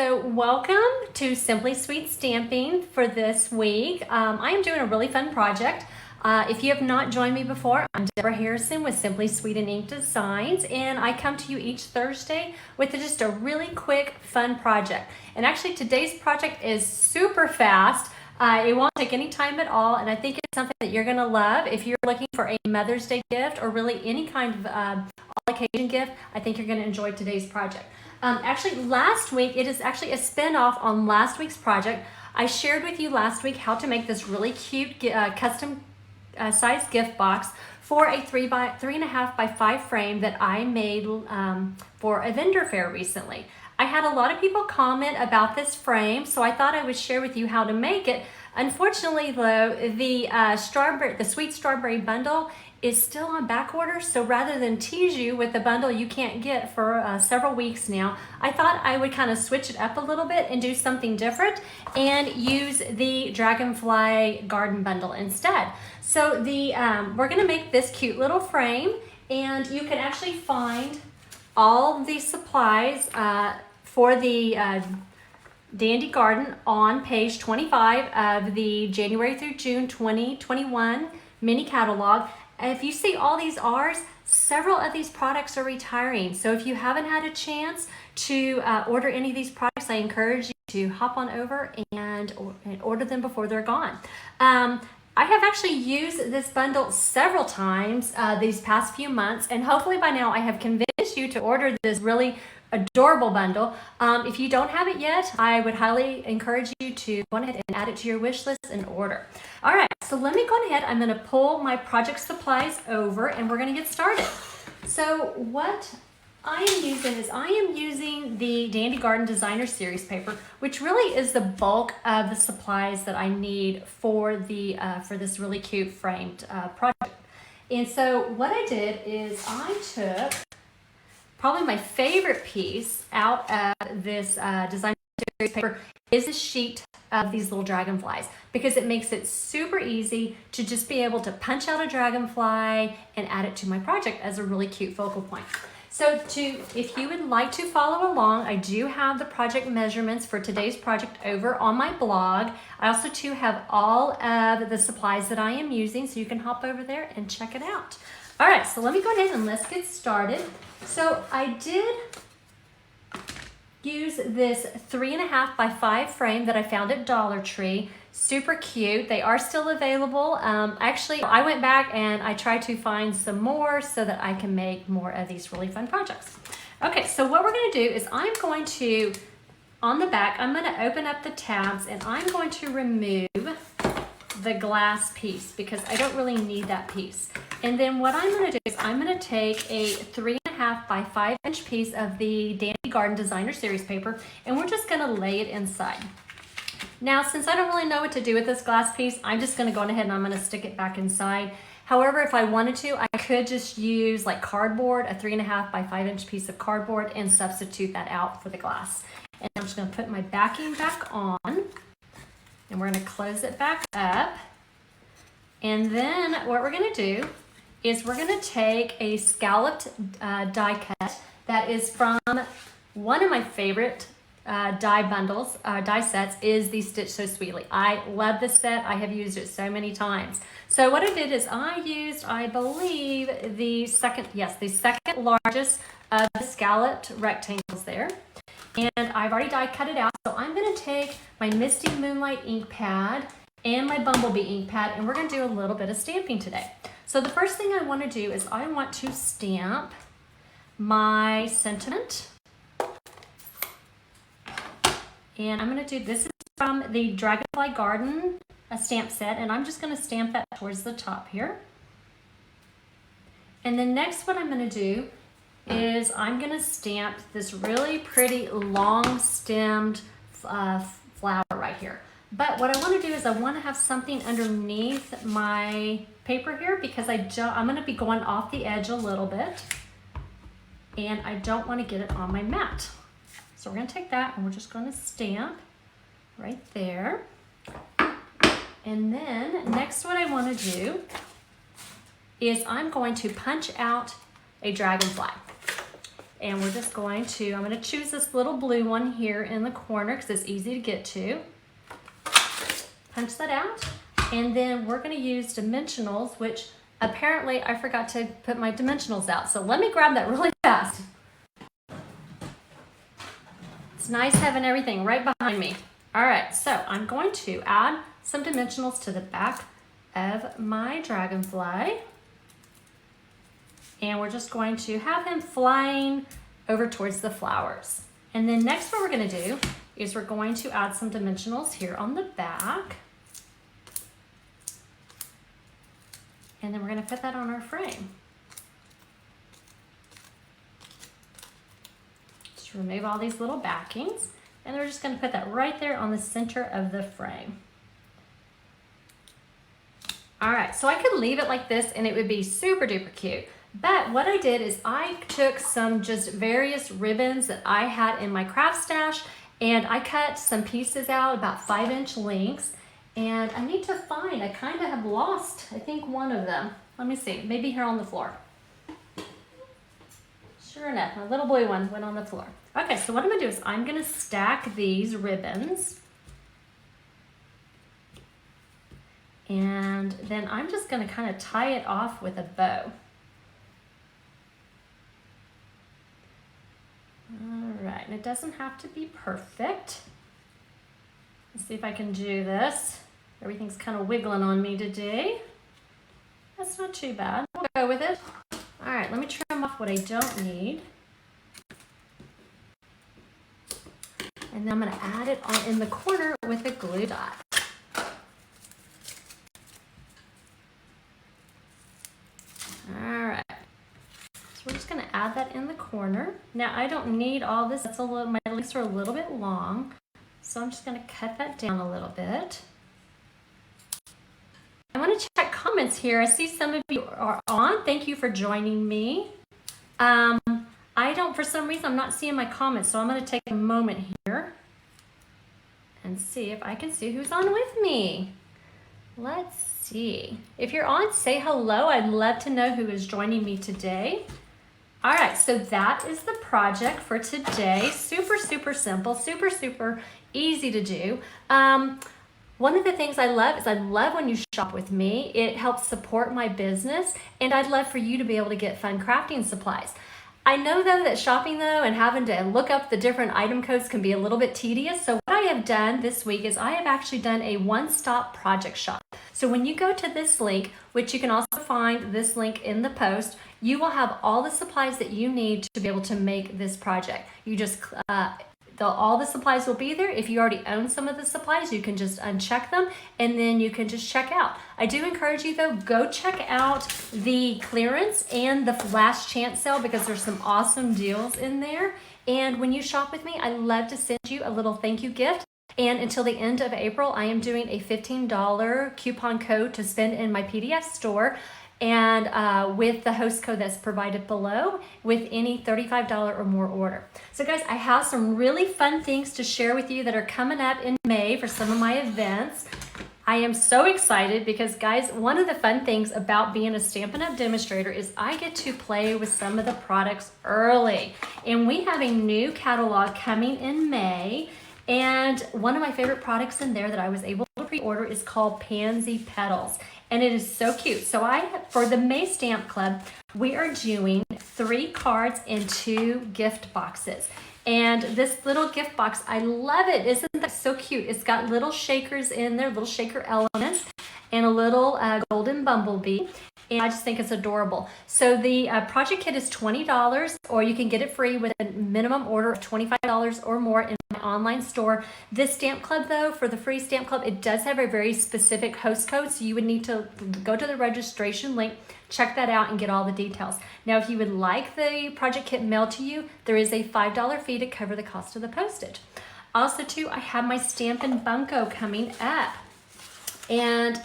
So welcome to Simply Sweet Stamping for this week. I am doing a really fun project. If you have not joined me before, I'm Deborah Harrison with Simply Sweet and Ink Designs, and I come to you each Thursday with just a really quick, fun project. And actually today's project is super fast. It won't take any time at all, and I think it's something that you're going to love. If you're looking for a Mother's Day gift or really any kind of all-occasion gift, I think you're going to enjoy today's project. Actually, last week, it is actually a spin-off on last week's project. I shared with you last week how to make this really cute custom size gift box for a 3.5 by 5 frame that I made for a vendor fair recently. I had a lot of people comment about this frame, so I thought I would share with you how to make it. Unfortunately, though, the sweet strawberry bundle is still on back order, so rather than tease you with the bundle you can't get for several weeks now, I thought I would kind of switch it up a little bit and do something different and use the Dragonfly garden bundle instead. So we're going to make this cute little frame, and you can actually find all the supplies for the Dandy Garden on page 25 of the January through June 2021 mini catalog. If you see all these R's, several of these products are retiring. So if you haven't had a chance to order any of these products, I encourage you to hop on over and order them before they're gone. I have actually used this bundle several times these past few months, and hopefully by now I have convinced you to order this really adorable bundle. If you don't have it yet, I would highly encourage you to go ahead and add it to your wish list and order. All right, so let me go ahead. I'm going to pull my project supplies over and we're going to get started. So what I am using the Dandy Garden Designer Series paper, which really is the bulk of the supplies that I need for this really cute framed project. And so what I did is I took probably my favorite piece out of this design series paper is a sheet of these little dragonflies, because it makes it super easy to just be able to punch out a dragonfly and add it to my project as a really cute focal point. So if you would like to follow along, I do have the project measurements for today's project over on my blog. I also too have all of the supplies that I am using, so you can hop over there and check it out. All right, so let me go ahead and let's get started. So I did use this 3.5 by 5 frame that I found at Dollar Tree. Super cute. They are still available. Actually, I went back and I tried to find some more so that I can make more of these really fun projects. Okay, so what we're going to do is I'm going to, on the back, I'm going to open up the tabs and I'm going to remove the glass piece because I don't really need that piece. And then what I'm going to do is I'm going to take a 3.5 by 5 inch piece of the Dandy Garden Designer Series paper, and we're just going to lay it inside. Now, since I don't really know what to do with this glass piece, I'm just going to go ahead and I'm going to stick it back inside. However, if I wanted to, I could just use like cardboard, a 3.5 by 5 inch piece of cardboard, and substitute that out for the glass. And I'm just going to put my backing back on, and we're going to close it back up. And then what we're going to do is we're going to take a scalloped die cut that is from one of my favorite die sets is the Stitch So Sweetly. I love this set. I have used it so many times. So what I did is I used, I believe, the second largest of the scalloped rectangles there. And I've already die cut it out. So I'm going to take my Misty Moonlight ink pad and my Bumblebee ink pad, and we're going to do a little bit of stamping today. So the first thing I want to do is I want to stamp my sentiment. And I'm going to do, this is from the Dragonfly Garden stamp set, and I'm just going to stamp that towards the top here. And then next what I'm going to do is I'm going to stamp this really pretty long stemmed flower right here. But what I want to do is I want to have something underneath my paper here because I'm going to be going off the edge a little bit, and I don't want to get it on my mat. So we're going to take that and we're just going to stamp right there. And then next what I want to do is I'm going to punch out a dragonfly. And we're just going to, I'm going to choose this little blue one here in the corner because it's easy to get to. Punch that out. And then we're going to use dimensionals, which apparently I forgot to put my dimensionals out. So let me grab that really fast. It's nice having everything right behind me. All right, so I'm going to add some dimensionals to the back of my Dragonfly. And we're just going to have him flying over towards the flowers. And then next what we're going to do is we're going to add some dimensionals here on the back. And then we're going to put that on our frame. Just remove all these little backings. And we're just going to put that right there on the center of the frame. All right, so I could leave it like this and it would be super duper cute. But what I did is I took some just various ribbons that I had in my craft stash and I cut some pieces out about 5-inch lengths. And I need to find, I kind of have lost, I think one of them. Let me see, maybe here on the floor. Sure enough, my little blue one went on the floor. Okay, so what I'm gonna do is I'm gonna stack these ribbons. And then I'm just gonna kind of tie it off with a bow. All right, and it doesn't have to be perfect. Let's see if I can do this. Everything's kind of wiggling on me today. That's not too bad. We'll go with it. All right, let me trim off what I don't need. And then I'm gonna add it on in the corner with a glue dot. All right. So we're just going to add that in the corner. Now I don't need all this. That's a little, my lengths are a little bit long. So I'm just going to cut that down a little bit. I want to check comments here. I see some of you are on. Thank you for joining me. I don't, for some reason, I'm not seeing my comments. So I'm going to take a moment here and see if I can see who's on with me. Let's see. If you're on, say hello. I'd love to know who is joining me today. All right, so that is the project for today. Super, super simple, super, super easy to do. One of the things I love is I love when you shop with me. It helps support my business, and I'd love for you to be able to get fun crafting supplies. I know though that shopping though and having to look up the different item codes can be a little bit tedious. So what I have done this week is I have actually done a one-stop project shop. So when you go to this link, which you can also find this link in the post, you will have all the supplies that you need to be able to make this project. You just, all the supplies will be there. If you already own some of the supplies, you can just uncheck them and then you can just check out. I do encourage you though, go check out the clearance and the last chance sale because there's some awesome deals in there. And when you shop with me, I love to send you a little thank you gift. And until the end of April, I am doing a $15 coupon code to spend in my PDF store. And with the host code that's provided below with any $35 or more order. So guys, I have some really fun things to share with you that are coming up in May for some of my events. I am so excited because guys, one of the fun things about being a Stampin' Up! Demonstrator is I get to play with some of the products early. And we have a new catalog coming in May. And one of my favorite products in there that I was able to pre-order is called Pansy Petals. And it is so cute. So for the May Stamp Club, we are doing 3 cards and 2 gift boxes. And this little gift box, I love it. Isn't that so cute? It's got little shakers in there, little shaker elements, and a little golden bumblebee. And I just think it's adorable. So the project kit is $20, or you can get it free with a minimum order of $25 or more in my online store. This Stamp Club, though, for the free Stamp Club, it does have a very specific host code, so you would need to go to the registration link, check that out, and get all the details. Now, if you would like the project kit mailed to you, there is a $5 fee to cover the cost of the postage. Also, too, I have my Stampin' Bunko coming up. And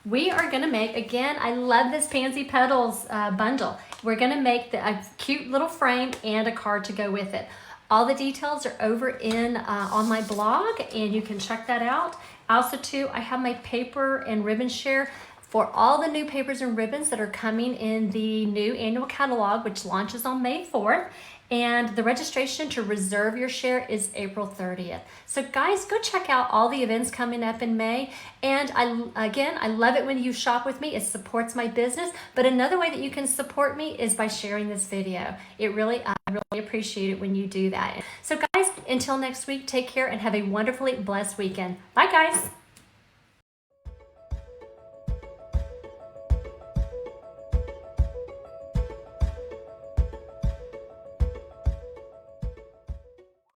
we are going to make, again, I love this Pansy Petals bundle. We're going to make a cute little frame and a card to go with it. All the details are over on my blog, and you can check that out. Also, too, I have my paper and ribbon share. for all the new papers and ribbons that are coming in the new annual catalog, which launches on May 4th. And the registration to reserve your share is April 30th. So guys, go check out all the events coming up in May. And I love it when you shop with me. It supports my business. But another way that you can support me is by sharing this video. I really appreciate it when you do that. So guys, until next week, take care and have a wonderfully blessed weekend. Bye guys.